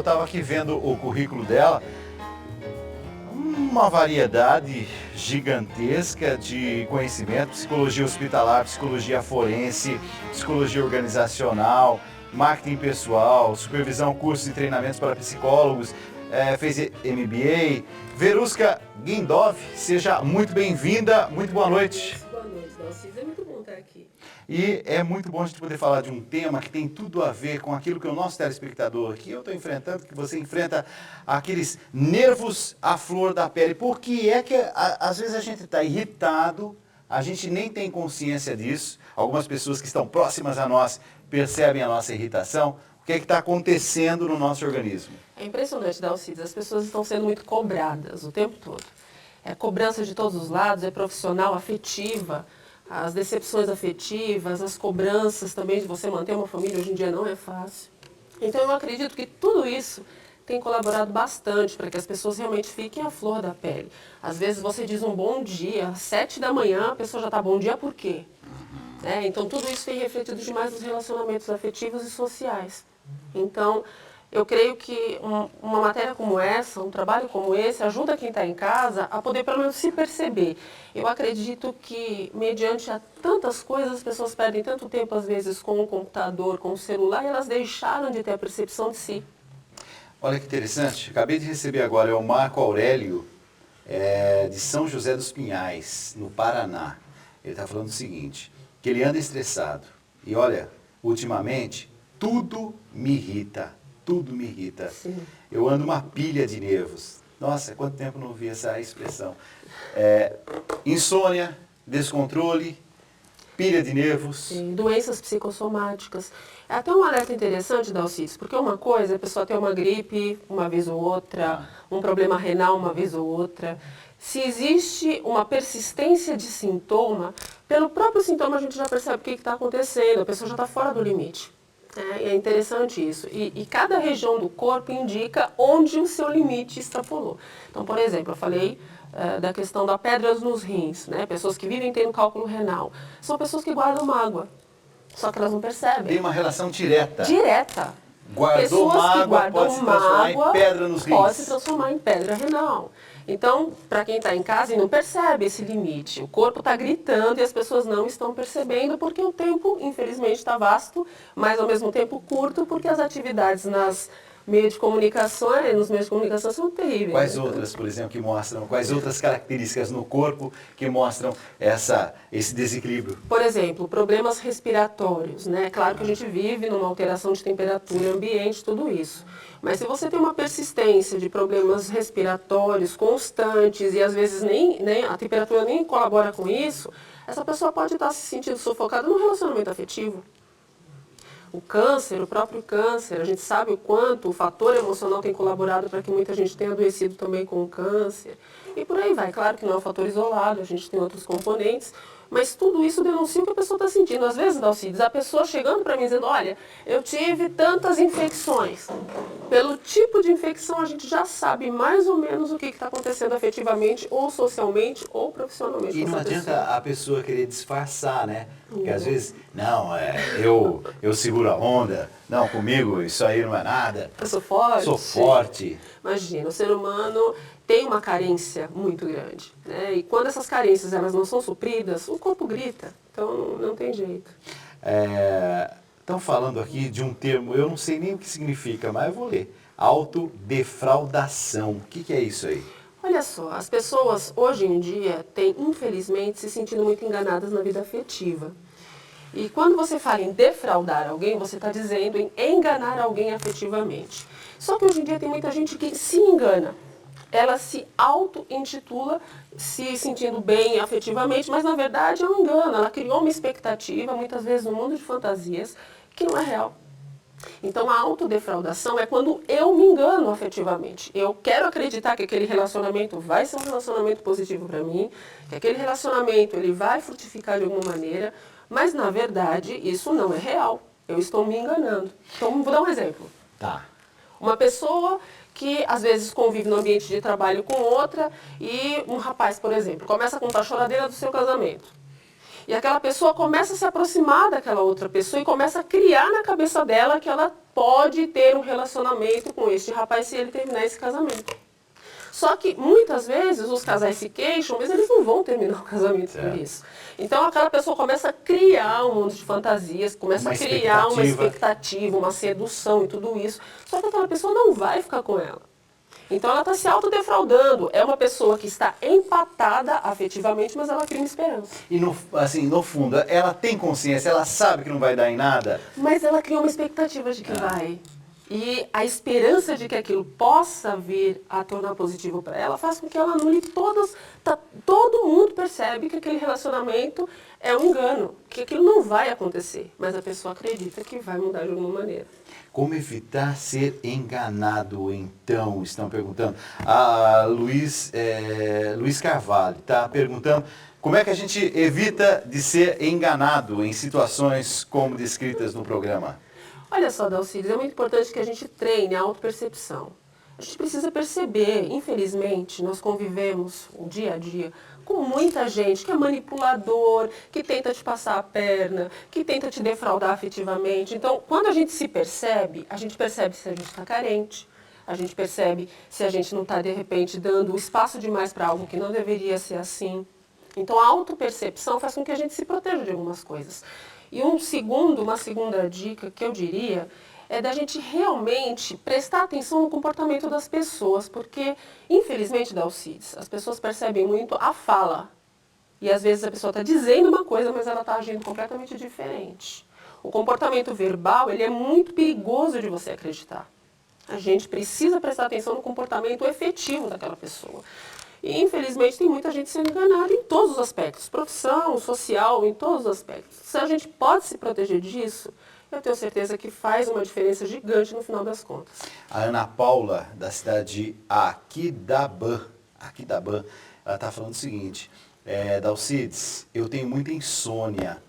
estava aqui vendo o currículo dela, uma variedade gigantesca de conhecimento, psicologia hospitalar, psicologia forense, psicologia organizacional, marketing pessoal, supervisão, cursos e treinamentos para psicólogos, fez MBA. Verusca Guindov, seja muito bem-vinda, muito boa noite. Boa noite, Dalcides, é muito bom estar aqui. E é muito bom a gente poder falar de um tema que tem tudo a ver com aquilo que o nosso telespectador, que eu estou enfrentando, que você enfrenta, aqueles nervos à flor da pele. Porque é que às vezes a gente está irritado, a gente nem tem consciência disso. Algumas pessoas que estão próximas a nós percebem a nossa irritação. O que é que está acontecendo no nosso organismo? É impressionante, Dalcides, as pessoas estão sendo muito cobradas o tempo todo. É cobrança de todos os lados, é profissional, afetiva. As decepções afetivas, as cobranças também de você manter uma família hoje em dia não é fácil. Então eu acredito que tudo isso tem colaborado bastante para que as pessoas realmente fiquem à flor da pele. Às vezes você diz um bom dia, às 7 da manhã a pessoa já está bom dia por quê? Então tudo isso tem refletido demais nos relacionamentos afetivos e sociais. Então eu creio que uma matéria como essa, um trabalho como esse, ajuda quem está em casa a poder pelo menos se perceber. Eu acredito que, mediante a tantas coisas, as pessoas perdem tanto tempo, às vezes, com o computador, com o celular, e elas deixaram de ter a percepção de si. Olha que interessante, acabei de receber agora, é o Marco Aurélio, de São José dos Pinhais, no Paraná. Ele está falando o seguinte, que ele anda estressado. E olha, ultimamente, tudo me irrita. Tudo me irrita. Sim. Eu ando uma pilha de nervos. Nossa, quanto tempo não ouvi essa expressão. Insônia, descontrole, pilha de nervos. Sim, doenças psicossomáticas. É até um alerta interessante, Dalcides, porque uma coisa é a pessoa ter uma gripe uma vez ou outra, um problema renal uma vez ou outra. Se existe uma persistência de sintoma, pelo próprio sintoma a gente já percebe o que está acontecendo, a pessoa já está fora do limite. É interessante isso. E cada região do corpo indica onde o seu limite extrapolou. Então, por exemplo, eu falei da questão da pedras nos rins, né? Pessoas que vivem tendo cálculo renal. São pessoas que guardam mágoa, só que elas não percebem. Tem uma relação direta. Direta. Guardou Pessoas mágoa, que guardam pode se transformar mágoa, em pedra nos rins. pode se transformar em pedra renal. Então, para quem está em casa e não percebe esse limite, o corpo está gritando e as pessoas não estão percebendo porque o tempo, infelizmente, está vasto, mas ao mesmo tempo curto, porque as atividades nos meios de comunicação são terríveis. Quais né? outras, por exemplo, que mostram, quais outras características no corpo que mostram esse desequilíbrio? Por exemplo, problemas respiratórios, né? Claro que a gente vive numa alteração de temperatura, ambiente, tudo isso. Mas se você tem uma persistência de problemas respiratórios constantes e às vezes nem a temperatura nem colabora com isso, essa pessoa pode estar se sentindo sufocada num relacionamento afetivo. O câncer, o próprio câncer, a gente sabe o quanto o fator emocional tem colaborado para que muita gente tenha adoecido também com o câncer. E por aí vai. Claro que não é um fator isolado, a gente tem outros componentes, mas tudo isso denuncia o que a pessoa está sentindo. Às vezes, Dalcides, a pessoa chegando para mim dizendo, olha, eu tive tantas infecções. Pelo tipo de infecção, a gente já sabe mais ou menos o que está acontecendo afetivamente, ou socialmente, ou profissionalmente. E não adianta a pessoa querer disfarçar, né? Porque às vezes, não, eu seguro a onda, não, comigo isso aí não é nada. Eu sou forte. Sou forte. Imagina, o ser humano tem uma carência muito grande, né? E quando essas carências elas não são supridas, o corpo grita, então não tem jeito. Estão falando aqui de um termo, eu não sei nem o que significa, mas eu vou ler. Autodefraudação. O que é isso aí? Olha só, as pessoas hoje em dia têm, infelizmente, se sentindo muito enganadas na vida afetiva. E quando você fala em defraudar alguém, você está dizendo em enganar alguém afetivamente. Só que hoje em dia tem muita gente que se engana. Ela se auto-intitula se sentindo bem afetivamente, mas na verdade é um engano. Ela criou uma expectativa, muitas vezes no mundo de fantasias, que não é real. Então a autodefraudação é quando eu me engano afetivamente. Eu quero acreditar que aquele relacionamento vai ser um relacionamento positivo para mim, que aquele relacionamento ele vai frutificar de alguma maneira, mas na verdade isso não é real. Eu estou me enganando. Então vou dar um exemplo. Tá. Uma pessoa que às vezes convive no ambiente de trabalho com outra e um rapaz, por exemplo, começa a contar a choradeira do seu casamento. E aquela pessoa começa a se aproximar daquela outra pessoa e começa a criar na cabeça dela que ela pode ter um relacionamento com este rapaz se ele terminar esse casamento. Só que, muitas vezes, os casais se queixam, mas eles não vão terminar o casamento por isso. Então, aquela pessoa começa a criar um mundo de fantasias, começa a criar uma expectativa, uma sedução e tudo isso. Só que aquela pessoa não vai ficar com ela. Então, ela está se autodefraudando. É uma pessoa que está empatada afetivamente, mas ela cria uma esperança. E, no fundo, ela tem consciência, ela sabe que não vai dar em nada. Mas ela cria uma expectativa de que vai. E a esperança de que aquilo possa vir a tornar positivo para ela faz com que ela anule todo mundo percebe que aquele relacionamento é um engano, que aquilo não vai acontecer, mas a pessoa acredita que vai mudar de alguma maneira. Como evitar ser enganado, então? Estão perguntando. A Luiz Carvalho está perguntando como é que a gente evita de ser enganado em situações como descritas no programa. Olha só, Dalcides, é muito importante que a gente treine a autopercepção. A gente precisa perceber, infelizmente, nós convivemos o dia a dia com muita gente que é manipulador, que tenta te passar a perna, que tenta te defraudar afetivamente. Então, quando a gente percebe se a gente está carente, a gente percebe se a gente não está, de repente, dando espaço demais para algo que não deveria ser assim. Então, a autopercepção faz com que a gente se proteja de algumas coisas. E uma segunda dica que eu diria é da gente realmente prestar atenção no comportamento das pessoas, porque, infelizmente, Dalcides, as pessoas percebem muito a fala. E às vezes a pessoa está dizendo uma coisa, mas ela está agindo completamente diferente. O comportamento verbal, ele é muito perigoso de você acreditar. A gente precisa prestar atenção no comportamento efetivo daquela pessoa. E, infelizmente, tem muita gente sendo enganada em todos os aspectos, profissão, social, em todos os aspectos. Se a gente pode se proteger disso, eu tenho certeza que faz uma diferença gigante no final das contas. A Ana Paula, da cidade de Aquidabã, ela está falando o seguinte, Dalcides, eu tenho muita insônia.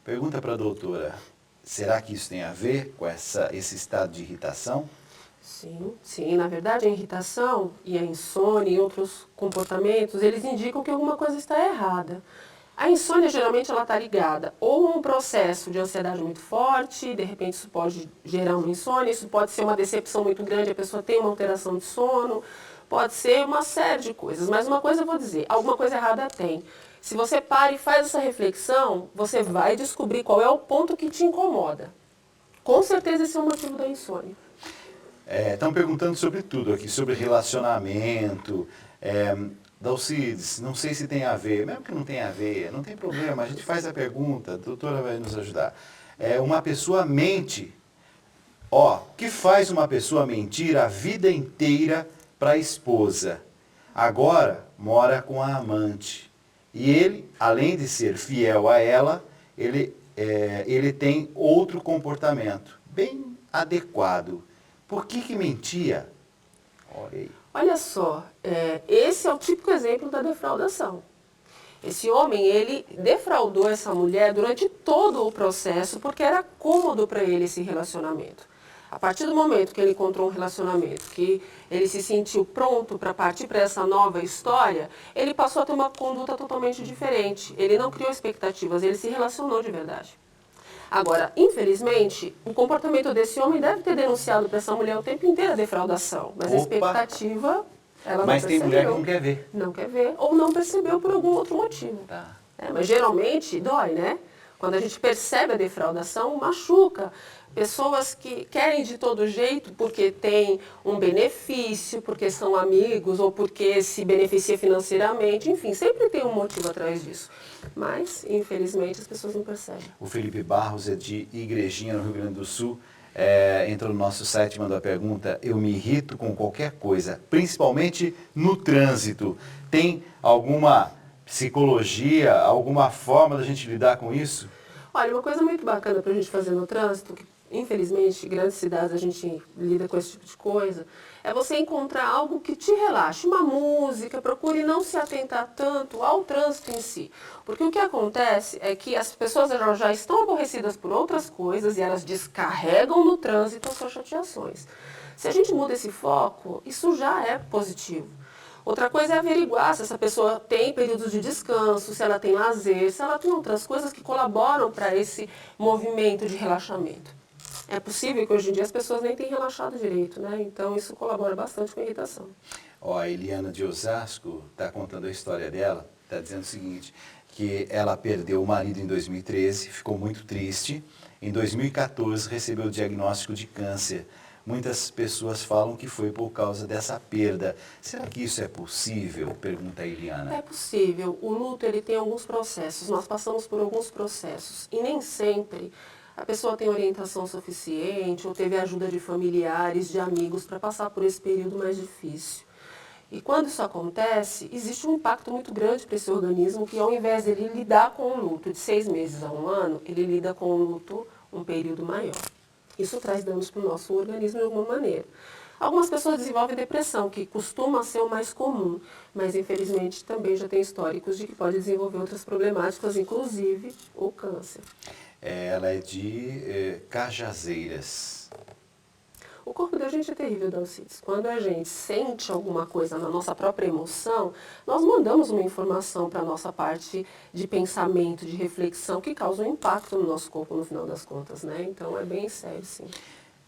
Pergunta para a doutora, será que isso tem a ver com esse estado de irritação? Sim, na verdade a irritação e a insônia e outros comportamentos, eles indicam que alguma coisa está errada. A insônia geralmente ela está ligada ou a um processo de ansiedade muito forte, de repente isso pode gerar uma insônia, isso pode ser uma decepção muito grande, a pessoa tem uma alteração de sono, pode ser uma série de coisas, mas uma coisa eu vou dizer, alguma coisa errada tem. Se você para e faz essa reflexão, você vai descobrir qual é o ponto que te incomoda. Com certeza esse é o motivo da insônia. Estão perguntando sobre tudo aqui, sobre relacionamento. Dalcides, não sei se tem a ver, mesmo que não tenha a ver, não tem problema, a gente faz a pergunta, a doutora vai nos ajudar. Uma pessoa mente. O que faz uma pessoa mentir a vida inteira para a esposa? Agora mora com a amante. E ele, além de ser fiel a ela, ele tem outro comportamento, bem adequado. Por que mentia? Olha aí. Olha só, esse é o típico exemplo da defraudação. Esse homem, ele defraudou essa mulher durante todo o processo porque era cômodo para ele esse relacionamento. A partir do momento que ele encontrou um relacionamento, que ele se sentiu pronto para partir para essa nova história, ele passou a ter uma conduta totalmente diferente. Ele não criou expectativas, ele se relacionou de verdade. Agora, infelizmente, o comportamento desse homem deve ter denunciado para essa mulher o tempo inteiro a defraudação. Mas a expectativa, ela não percebeu. Mas tem mulher que não quer ver. Não quer ver, ou não percebeu por algum outro motivo. Tá. Mas geralmente dói, né? Quando a gente percebe a defraudação, machuca. Pessoas que querem de todo jeito porque tem um benefício, porque são amigos ou porque se beneficia financeiramente, enfim, sempre tem um motivo atrás disso. Mas, infelizmente, as pessoas não percebem. O Felipe Barros é de Igrejinha, no Rio Grande do Sul. Entrou no nosso site e mandou a pergunta: eu me irrito com qualquer coisa, principalmente no trânsito. Tem alguma psicologia, alguma forma da gente lidar com isso? Olha, uma coisa muito bacana para a gente fazer no trânsito, que infelizmente em grandes cidades a gente lida com esse tipo de coisa, é você encontrar algo que te relaxe, uma música, procure não se atentar tanto ao trânsito em si. Porque o que acontece é que as pessoas já estão aborrecidas por outras coisas e elas descarregam no trânsito as suas chateações. Se a gente muda esse foco, isso já é positivo. Outra coisa é averiguar se essa pessoa tem períodos de descanso, se ela tem lazer, se ela tem outras coisas que colaboram para esse movimento de relaxamento. É possível que hoje em dia as pessoas nem tenham relaxado direito, né? Então isso colabora bastante com a irritação. Ó, a Eliana de Osasco está contando a história dela, está dizendo o seguinte, que ela perdeu o marido em 2013, ficou muito triste. Em 2014 recebeu o diagnóstico de câncer. Muitas pessoas falam que foi por causa dessa perda. Será que isso é possível? Pergunta a Eliana. É possível. O luto ele tem alguns processos. Nós passamos por alguns processos. E nem sempre a pessoa tem orientação suficiente ou teve ajuda de familiares, de amigos para passar por esse período mais difícil. E quando isso acontece, existe um impacto muito grande para esse organismo que ao invés de ele lidar com o luto de 6 meses a 1 ano, ele lida com o luto um período maior. Isso traz danos para o nosso organismo de alguma maneira. Algumas pessoas desenvolvem depressão, que costuma ser o mais comum, mas infelizmente também já tem históricos de que pode desenvolver outras problemáticas, inclusive o câncer. Ela é de Cajazeiras. O corpo da gente é terrível, Dalcides. Quando a gente sente alguma coisa na nossa própria emoção, nós mandamos uma informação para a nossa parte de pensamento, de reflexão, que causa um impacto no nosso corpo no final das contas, né? Então é bem sério, sim.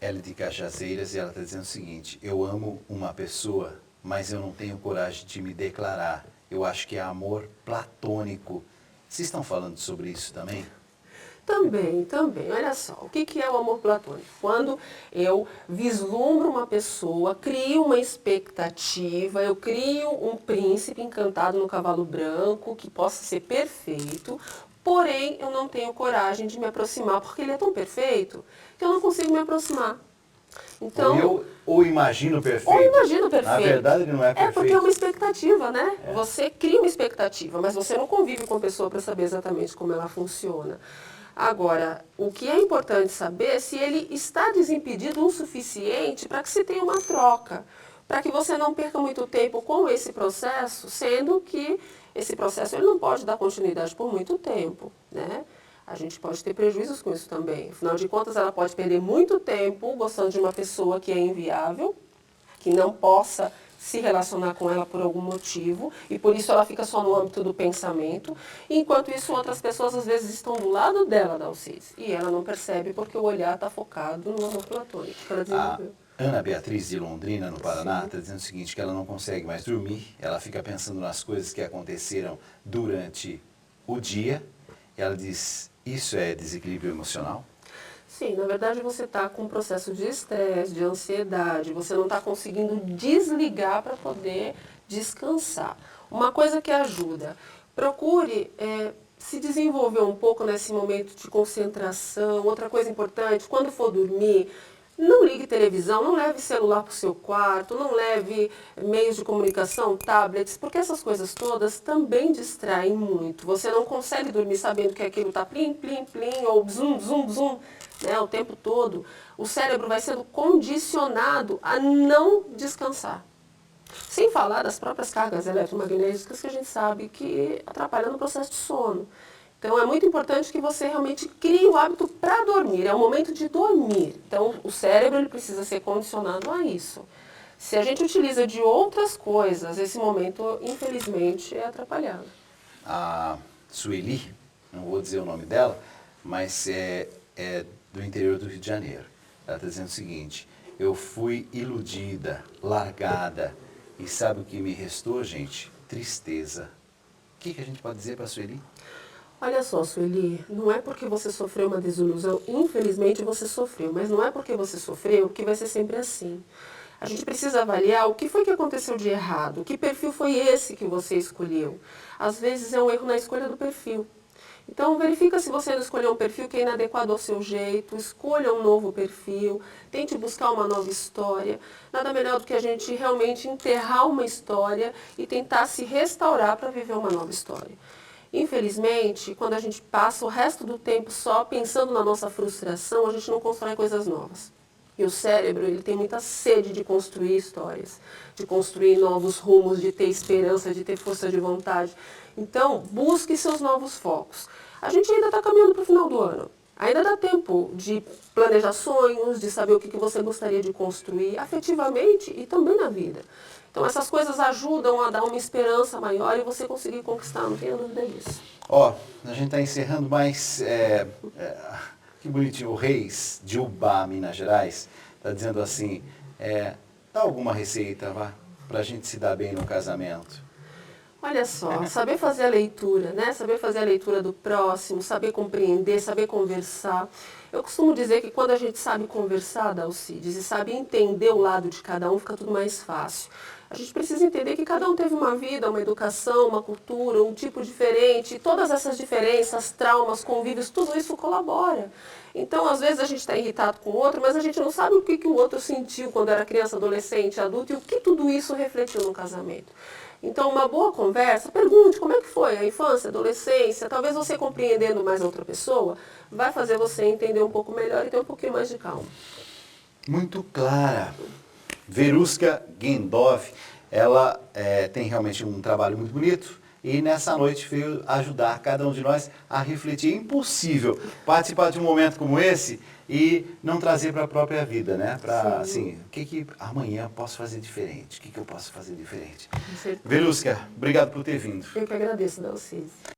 Ela é de Cajazeiras e ela está dizendo o seguinte, eu amo uma pessoa, mas eu não tenho coragem de me declarar. Eu acho que é amor platônico. Vocês estão falando sobre isso também? Também. Olha só, o que é o amor platônico? Quando eu vislumbro uma pessoa, crio uma expectativa, eu crio um príncipe encantado no cavalo branco, que possa ser perfeito, porém eu não tenho coragem de me aproximar, porque ele é tão perfeito que eu não consigo me aproximar. Então, ou imagino perfeito. Ou imagino perfeito. Na verdade ele não é perfeito. É porque é uma expectativa, né? É. Você cria uma expectativa, mas você não convive com a pessoa para saber exatamente como ela funciona. Agora, o que é importante saber é se ele está desimpedido o suficiente para que se tenha uma troca, para que você não perca muito tempo com esse processo, sendo que esse processo ele não pode dar continuidade por muito tempo, né? A gente pode ter prejuízos com isso também. Afinal de contas, ela pode perder muito tempo gostando de uma pessoa que é inviável, que não possa se relacionar com ela por algum motivo, e por isso ela fica só no âmbito do pensamento, enquanto isso outras pessoas às vezes estão do lado dela, Dalcides, e ela não percebe porque o olhar está focado no amor platônico que ela desenvolveu. Ana Beatriz de Londrina, no Paraná, está dizendo o seguinte, que ela não consegue mais dormir, ela fica pensando nas coisas que aconteceram durante o dia, e ela diz, isso é desequilíbrio emocional? Sim, na verdade você está com um processo de estresse, de ansiedade, você não está conseguindo desligar para poder descansar. Uma coisa que ajuda, procure se desenvolver um pouco nesse momento de concentração. Outra coisa importante, quando for dormir, não ligue televisão, não leve celular para o seu quarto, não leve meios de comunicação, tablets, porque essas coisas todas também distraem muito. Você não consegue dormir sabendo que aquilo está plim, plim, plim, ou zum, zum, zum, né, o tempo todo. O cérebro vai sendo condicionado a não descansar. Sem falar das próprias cargas eletromagnéticas que a gente sabe que atrapalham no processo de sono. Então é muito importante que você realmente crie o hábito para dormir, é o momento de dormir. Então o cérebro ele precisa ser condicionado a isso. Se a gente utiliza de outras coisas, esse momento infelizmente é atrapalhado. A Sueli, não vou dizer o nome dela, mas é do interior do Rio de Janeiro. Ela está dizendo o seguinte, eu fui iludida, largada, e sabe o que me restou, gente? Tristeza. O que a gente pode dizer para a Sueli? Olha só, Sueli, não é porque você sofreu uma desilusão, infelizmente você sofreu, mas não é porque você sofreu que vai ser sempre assim. A gente precisa avaliar o que foi que aconteceu de errado, que perfil foi esse que você escolheu. Às vezes é um erro na escolha do perfil. Então verifica se você não escolheu um perfil que é inadequado ao seu jeito, escolha um novo perfil, tente buscar uma nova história. Nada melhor do que a gente realmente enterrar uma história e tentar se restaurar para viver uma nova história. Infelizmente, quando a gente passa o resto do tempo só pensando na nossa frustração, a gente não constrói coisas novas. E o cérebro, ele tem muita sede de construir histórias, de construir novos rumos, de ter esperança, de ter força de vontade. Então, busque seus novos focos. A gente ainda está caminhando para o final do ano. Ainda dá tempo de planejar sonhos, de saber o que você gostaria de construir afetivamente e também na vida. Então essas coisas ajudam a dar uma esperança maior e você conseguir conquistar, não tenha dúvida disso. Ó, a gente está encerrando, mas que bonitinho, o Reis de Ubá, Minas Gerais, está dizendo assim, dá alguma receita, para a gente se dar bem no casamento. Olha só, saber fazer a leitura, né? Saber fazer a leitura do próximo, saber compreender, saber conversar. Eu costumo dizer que quando a gente sabe conversar, Dalcides, e sabe entender o lado de cada um, fica tudo mais fácil. A gente precisa entender que cada um teve uma vida, uma educação, uma cultura, um tipo diferente. E todas essas diferenças, traumas, convívios, tudo isso colabora. Então, às vezes a gente está irritado com o outro, mas a gente não sabe o que o outro sentiu quando era criança, adolescente, adulto e o que tudo isso refletiu no casamento. Então, uma boa conversa, pergunte como é que foi a infância, a adolescência, talvez você compreendendo mais a outra pessoa, vai fazer você entender um pouco melhor e ter um pouquinho mais de calma. Muito clara. Veruska Gendov, ela tem realmente um trabalho muito bonito e nessa noite veio ajudar cada um de nós a refletir. É impossível participar de um momento como esse e não trazer para a própria vida, né? Para, assim, o que amanhã posso fazer diferente? O que eu posso fazer diferente? Veruska, obrigado por ter vindo. Eu que agradeço, Dalcides.